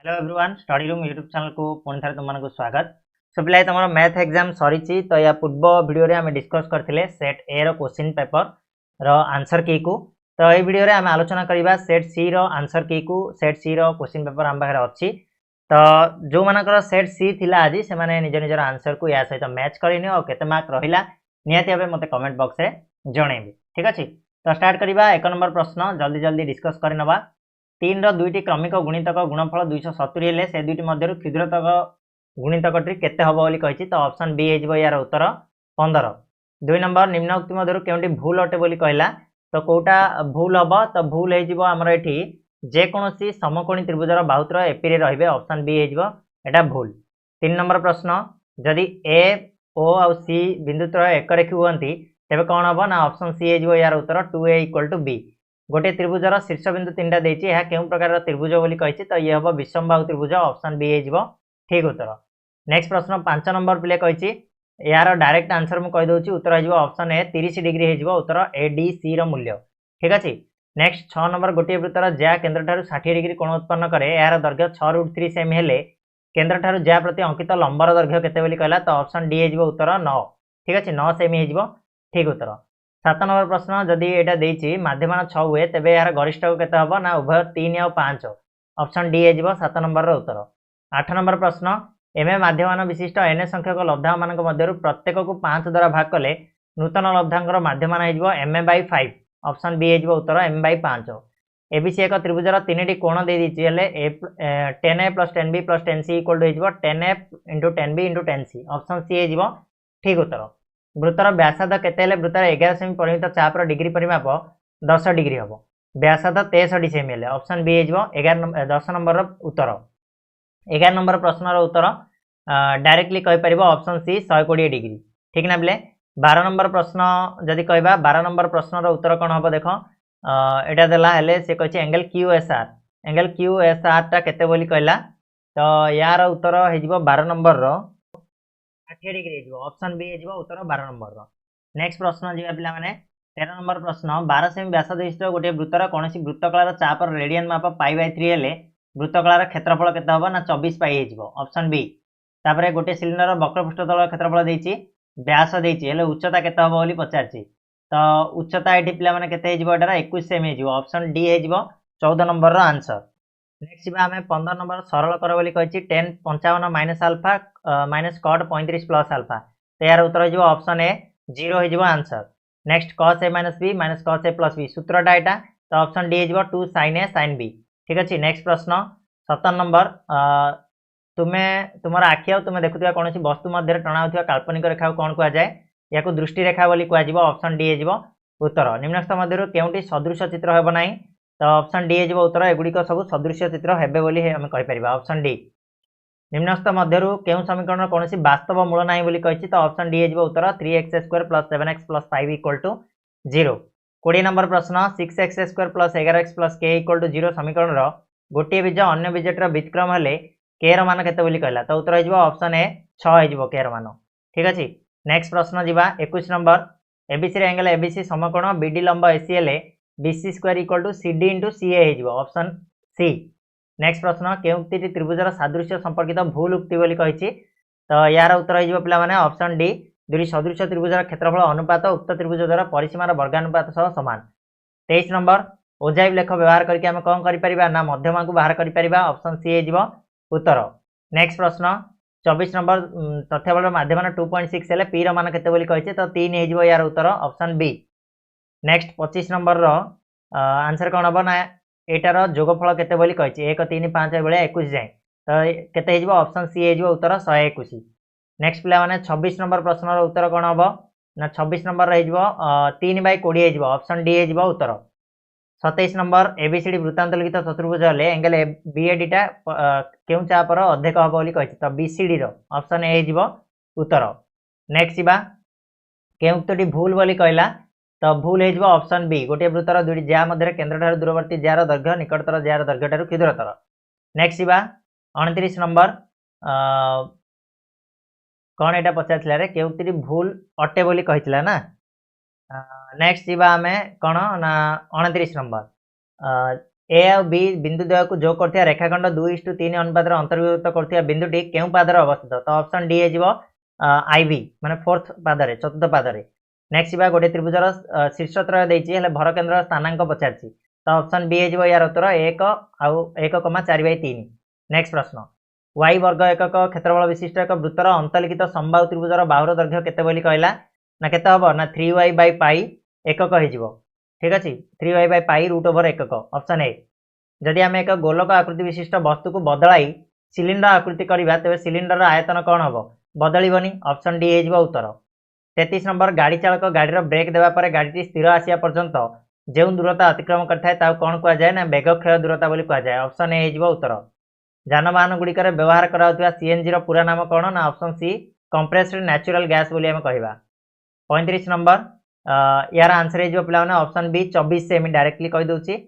Hello everyone study room YouTube channel को पुणी थे तुमको स्वागत। सो पिला तुम मैथ एग्जाम सरी तो या पूर्व वीडियो रे आम डिस्कस करथिले सेट ए रो क्वेश्चन पेपर रो आंसर की को। तो ये वीडियो रे आम आलोचना करबा सेट सी रो आंसर की को। सेट सी रो क्वेश्चन पेपर आम पाखरे अछि। तो जो मानकर सेट सी थिला आज से माने निज निजर आंसर को या सहित मैच करिने और केते मार्क रहिला नियाती भाबे मते कमेंट बॉक्स रे जणेबे। ठीक अछि, तो स्टार्ट करबा। एक नंबर प्रश्न जल्दी जल्दी डिस्कस करनबा। 3 रो दुईटी क्रमिक गुणितक गुणफल 270 हेले से दुईटी मध्यरु क्षुद्रतक गुणितकटी केते हबो बोली कहिछि। तो ऑप्शन बी हेजिबो यार उत्तर 15। 2 नंबर निम्नोक्त मध्यरु केउंटी भूल अटे बोली कहला। तो कोटा भूल हबो, तो भूल हेजिबो हमर एठी जे कोनोसी समकोणी त्रिभुजर बाहुतर एपी रे रहिबे। ऑप्शन बी हेजिबो एटा भूल। 3 नंबर प्रश्न जदि ए ओ और सी बिंदुत्रय एक रेखी हुअंती तेबे कोन हबो ना। ऑप्शन सी हेजिबो यार उत्तर 2a = b। गोटे त्रिभुजर शीर्ष बिंदु 3टा देछि, यह केउ प्रकार त्रिभुज बोली कहिछि। तो ये हबो विषमबाहु त्रिभुज। ऑप्शन बी हेजिबो ठीक उत्तर। नेक्स्ट प्रश्न 5 नंबर पिले कहिछि यार डायरेक्ट आंसर मु कहि दोछि। उत्तर हेजिबो ऑप्शन ए 30 डिग्री हेजिबो उत्तर ए डी सी रो मूल्य। ठीक अछि। नेक्स्ट 6 नंबर गोटे वृत्तर ज्या केंद्र ठारू 60 डिग्री कोण उत्पन्न करे यार दैर्घ्य 6√3 सेमी हेले केंद्र ठारू ज्या प्रति अंकित लंबर दैर्घ्य केते बोली कहला। तो ऑप्शन डी हेजिबो उत्तर 9। ठीक अछि, 9 सेमी हेजिबो ठीक उत्तर। 7 नंबर प्रश्न जदि एटा देछि माध्यमान 6 हुए तेबे यार गरिष्ठ केते हबो ना उभय 3 और 5। ऑप्शन डी हेजिबो 7 नंबर रो उत्तर। 8 नंबर प्रश्न एम माध्यमान विशिष्ट एन संख्यक लब्धांक मानक मध्यरु प्रत्येक को 5 द्वारा भाग कले नूतन लब्धांकर माध्यमान हेजिबो m/5। ऑप्शन बी हेजिबो उत्तर m/5। एबीसी एक त्रिभुजर 3टी कोण दे दिछि हेले 10a + 10b + 10c = हेजिबो 10a * 10b * 10c। Option C हेजिबो ठीक उत्तर। वृत्तर व्यासार्ध केते हेले वृत्तर 11 सेमी परिमित चापर डिग्री परिमाप 10 डिग्री हबो। व्यासार्ध 63 सेमी हेले ऑप्शन बी हेजिबो 10 नंबर रो उत्तर। 11 नंबर प्रश्न रो उत्तर डायरेक्टली कहि परिबो ऑप्शन सी 120 डिग्री। ठीक ना बिले। 12 नंबर प्रश्न जदि कहबा 12 नंबर प्रश्न रो उत्तर कोन हबो देखो। एटा देला हेले से कहछि एंगल क्यूएसआर। एंगल क्यूएसआर ता केते बोली कहला। तो यार उत्तर हेजिबो 12 नंबर रो 60 डिग्री हेजिबो। ऑप्शन बी हेजिबो उत्तर 12 नंबर रो। नेक्स्ट प्रश्न जिबा पिला माने 13 नंबर प्रश्न 12 सेमी व्यास विशिष्ट गोटे वृत्तर कोनोसी वृत्तकलार चापर रेडियन माप π/3 हेले वृत्तकलार क्षेत्रफल केते हबो ना 24 पाई हेजिबो। Option B. तापरे गोटे सिलिंडर वक्रपृष्ठ तल क्षेत्रफल देछि व्यास देछि हेले उच्चता केते हबो बोली पचारछि। तो उच्चता एठी पिला माने केते हेजिबो एटार 21 सेमी हेजिबो। ऑप्शन डी हेजिबो 14 नंबर रो आंसर। नेक्स्ट बा हमें 15 नंबर सरल कर बोली कहिछि 10 55 - अल्फा - cot 35 + अल्फा। तो यार उत्तर हेजिबो ऑप्शन ए 0 हेजिबो answer. Next cos a - b - cos a + b सूत्रटा एटा। तो ऑप्शन डी हेजिबो 2 sin a sin b। ठीक अछि। नेक्स्ट प्रश्न 17 नंबर तुमे तुमर आखि आ तुमे देखुथिबा कोनोसी वस्तु मध्य टणा होथिबा काल्पनिक रेखा को कोन कुआ जाय। याकू दृष्टि रेखा बोली कुआ जिवो। ऑप्शन डी हेजिबो उत्तर। निम्नस्थ मध्यरु केउंटी सदृश चित्र हेबो नाही। तो ऑप्शन डी हेजिबो उत्तर। एगुडी को सब सदृश चित्र हेबे बोली हम कहि परिबा। Option D. निम्नस्थ मध्यरु केउ समीकरण कोनोसी वास्तव मूल नाही बोली कहिछि। तो ऑप्शन डी हेजिबो उत्तर 3x² + 7x + 5 = 0। 20 नंबर प्रश्न 6x² + 11x + k = 0 समीकरण रो गोटे बीज अन्य बीजटर व्युत्क्रम हेले k रो मान केते बोली कहला। तो उत्तर हेजिबो ऑप्शन ए 6 हेजिबो k रो मान। ठीक अछि। नेक्स्ट प्रश्न जिबा 21 नंबर एबीसी रे एंगल एबीसी समकोण बीडी लंब एसी हेले BC² = CD * CA हेजिबो। Option C. नेक्स्ट प्रश्न केउक्ति त्रिभुजर सादृश्य संपर्कित भूल उक्ति बोली कहिछि। तो यार उत्तर हेजिबो पिला माने ऑप्शन डी दुरी सदृश त्रिभुजर क्षेत्रफल अनुपात उक्त त्रिभुज द्वारा परिसीमार वर्गानुपात सह समान। 23 नंबर ओजाइव लेख व्यवहार करके हम कोन करि परिबा ना मध्यमा को बाहर करि परिबा। ऑप्शन सी हेजिबो उत्तर। नेक्स्ट प्रश्न 24 नंबर तथ्यबल माध्यमान 2.6 हेले p रो मान केते बोली कहिछि। तो 3 हेजिबो यार उत्तर। Option B. नेक्स्ट 25 नंबर रो आंसर कोन हबो ना एटार जोगफल केते बोली कहिछि 1 3 5 भले 21 जाय। तो केते हेजिबो ऑप्शन सी हेजिबो उत्तर 121। नेक्स्ट पिला माने 26 नंबर प्रश्न रो उत्तर कोन हबो ना 26 नंबर हेजिबो 3/20 हेजिबो। ऑप्शन डी हेजिबो उत्तर। 27 नंबर एबीसीडी वृत्तांत लिखित चतुर्भुज हेले एंगल बीएडी टा केउ चापर अधिक हबो बोली कहिछि। तो बीसीडी रो ऑप्शन ए हेजिबो उत्तर। नेक्स्ट जिबा केउक्तटी भूल बोली कहला। तो भूल हेजिबो ऑप्शन बी गोटे वृत्तर दुडी ज्या मध्य केंद्र ठार दूरवर्ती ज्यार दैर्घ्य निकटतर ज्यार दैर्घ्य ठार क्षुद्रतर। नेक्स्ट जिबा 29 नंबर कोन एटा पचारथिला रे केउक्तटी भूल अटे बोली कहितला ना। नेक्स्ट जिबा हमें कोन ना 29 नंबर ए आ बी बिंदु द्वय को जोग करथिया रेखाखंड 2:3 अनुपात रे अंतर्भुक्त करथिया बिंदुटी केउ पादर अवस्थित तो ऑप्शन डी हेजिवो आईबी माने फोर्थ पादरे चतुर्थ पादरे नेक्स्ट बा गोटे त्रिभुजर शीर्षत्रय देछि हेले भर केंद्र स्थानांक पचारछि तो ऑप्शन बी हेजिवो यार उत्तर 1 आउ 1,4/3 नेक्स्ट प्रश्न y वर्ग एकक क्षेत्रफल विशिष्ट एक वृत्तर अंतलिखित समबाहु त्रिभुजर बाहुर दैर्घ्य केते बोली कहला ना केते हबो ना 3y/π एकक हेजिवो ठीक अछि 3y/π √ओवर एकक ऑप्शन ए जदि आम एक गोलक आकृति विशिष्ट वस्तु को बदलाई सिलिंडर आकृति करबा तेबे सिलिंडर आयतन कौन हबो बदलिबनी ऑप्शन डी हेजिवो उत्तर 33 नंबर गाड़ी चालक गाड़ी ब्रेक देवा पर गाड़ी स्थिर आसिया पर्यंत जो दूरता अतिक्रम करथाय ता कौन कुआ जाय ना वेग क्षय दूरता बोली कुआ जाय ऑप्शन ए हेजिवो उत्तर जानवाहन गुड़िकर व्यवहार कराउथुवा सीएनजी रो पूरा नाम कौन ना option C compressed natural gas बोली हम कहबा 35 नंबर यार आंसर हेजिवो पिला माने ऑप्शन बी 24 सेमी डायरेक्टली कहि दोछि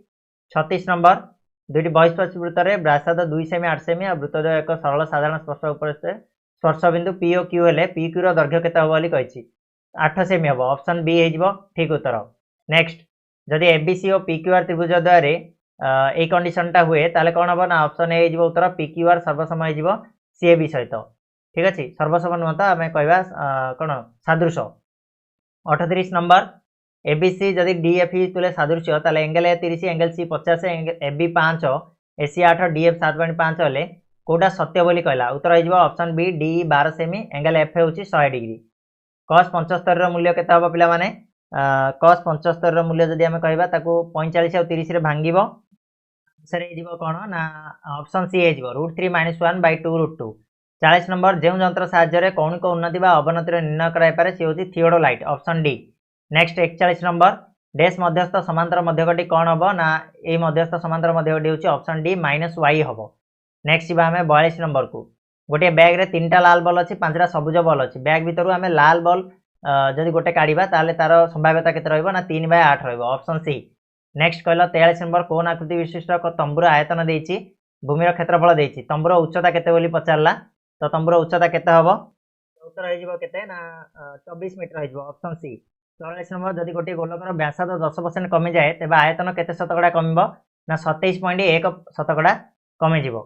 36 नंबर दुईटी बहिस्पर्श वृत्त रे व्यासार्ध 2 सेमी 8 सेमी और वृत्तद्वय एक सरल साधारण स्पर्श ऊपर से स्पर्श बिंदु पी ओ क्यू हेले पी क्यू रो दैर्घ्य केते हबो बोली कहिछि 8 सेमी हबो ऑप्शन बी हेजिवो ठीक उत्तर नेक्स्ट जदि एबीसी और पीक्यूआर त्रिभुज द्वय रे ए कंडीशन टा हुए ताले कोन हबो ना ऑप्शन ए हेजिवो उत्तर पीक्यूआर सर्वसम हेजिवो सीएबी सहित ठीक अछि सर्वसम नुह त हमें कहबा कोन सादृश 38 नंबर एबीसी जदि डीएफई तुले सादृश्य ताले angle A 30 angle C 50 AB 5 AC 8 DF 7.5 हेले कोडा सत्य बोली कहला उत्तर हेजिवो ऑप्शन बी डी 12 सेमी एंगल एफ होची 100 डिग्री cos 75 रो मूल्य केता हबो पिला माने cos 75 रो मूल्य जदि हम कहबा ताको 45 और 30 रे भांगीबो सर हेजिवो कोन ना ऑप्शन सी हेजिवो √3 - 1/2 √2 40 नंबर जेउ यंत्र साहाय्य रे कौणिक उन्नति बा अवनति रे निर्णय कराय पारे से होची theodolite option D next 41 number dash मध्यस्थ समांतर मध्यगटी कौन हबो ना ए मध्यस्थ समांतर मध्यगटी होची ऑप्शन डी -y हबो नेक्स्ट बा हमें 42 नंबर को गोटे बैग रे तीनटा लाल बॉल अछि पांचटा सबुज बॉल अछि बैग भीतर हमें लाल बॉल जदि गोटे काढिबा ताले तार संभाव्यता केते रहइबो ना 3/8 रहइबो ऑप्शन सी नेक्स्ट कहला 43 नंबर कोन आकृति विशिष्ट को तंबुर आयतन देछि भूमिर क्षेत्रफल देछि तंबुर उच्चता केते बोली पचारला तो तंबुर उच्चता केते हबो उत्तर हेजिबो केते ना 24 मीटर हेजिबो ऑप्शन सी 44 नंबर जदि गोटे गोलकर व्यासार्ध 10% कमी जाए तेबे आयतन केते शतकड़ा कमिबो ना 27.1 शतकड़ा कमी जिवो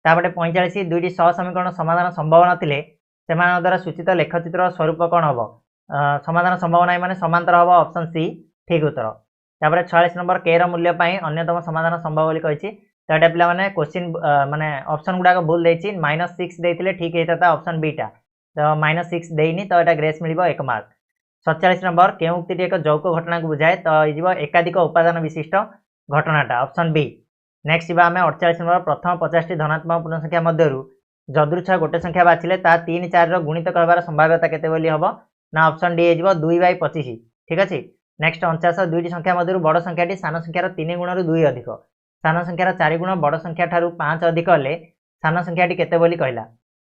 तापटे 45 दुईटी सह समीकरण समाधान संभव नथिले सेमान द्वारा सूचित लेखचित्र स्वरूप कोन हबो समाधान संभावना माने समांतर हबो ऑप्शन सी ठीक उत्तर तापरे 46 नंबर के रो मूल्य पई अन्यतम समाधान संभव बोली कहिछि ताटे पिला माने क्वेश्चन माने ऑप्शन गुडा को भूल देछि -6 देथिले ठीक हेताता ऑप्शन बी टा तो -6 देइनी तो एटा ग्रेस मिलिबो 1 मार्क 47 नंबर के उक्ति एक जौक घटना को बुझाए तो ये एकाधिक उपादान विशिष्ट घटनाटा ऑप्शन बी नेक्स्ट जी आम 48 नंबर प्रथम 50 टी धनात्मक पूर्ण संख्या मध्य जदृच्छ गोटे संख्या बाछिले ता 3-4 गुणित कहबार संभाव्यता केते बोली हबो ना ऑप्शन डी हेजिवो 2/25 ठीक अछि नेक्स्ट 49 दुईटी संख्या मध्य बड़ संख्याटी सान संख्यार 3 गुणरु 2 अधिक सान संख्यार 4 गुण बड़ संख्या ठारू 5 अधिक हले सान संख्याटी केते बोली कहला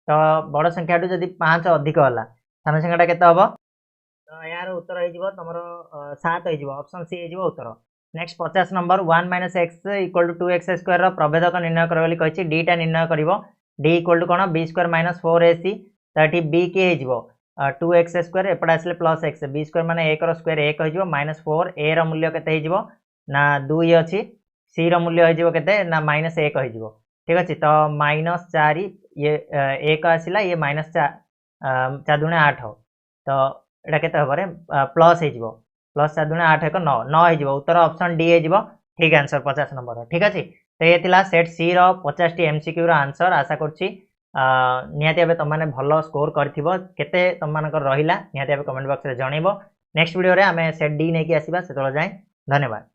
तो बड़ संख्याटू जदि 5 अधिक होला सान संख्याटा केते हबो तो यार उत्तर हेजिवो तमरो 7 हेजिवो ऑप्शन सी हेजिवो उत्तर नेक्स्ट 50 नंबर 1 - x = 2x² रो प्रभेदक निर्णय करबोली कहिछि d टा निर्णय करिवो d = कोन b² - 4ac ताठी b के हेजिवो 2x² एपडा आसले +x b² माने 1 रो स्क्वायर 1 हेजिवो -4 a रो मूल्य केते हेजिवो ना 2 अछि c रो मूल्य हेजिवो केते ना -1 हेजिवो ठीक अछि तो -4 ये 1 आसिला ये -4 4 दुणे 8 तो एटा केते हबरे प्लस हेजिवो प्लस 4 दुणे 8 1 9 9 हेजिवो उत्तर ऑप्शन डी हेजिवो ठीक आंसर 50 नंबर ठीक अछि तो ये थिला सेट सी रो 50 टी एमसीक्यू रो आंसर आशा करछि निहाती भाबे तमाने भलो स्कोर करथिबो केते तमानकर रहिला निहाती भाबे कमेंट बॉक्स रे जणैबो नेक्स्ट वीडियो रे हमें सेट डी नै कि आसीबा सेतोला जाय धन्यवाद।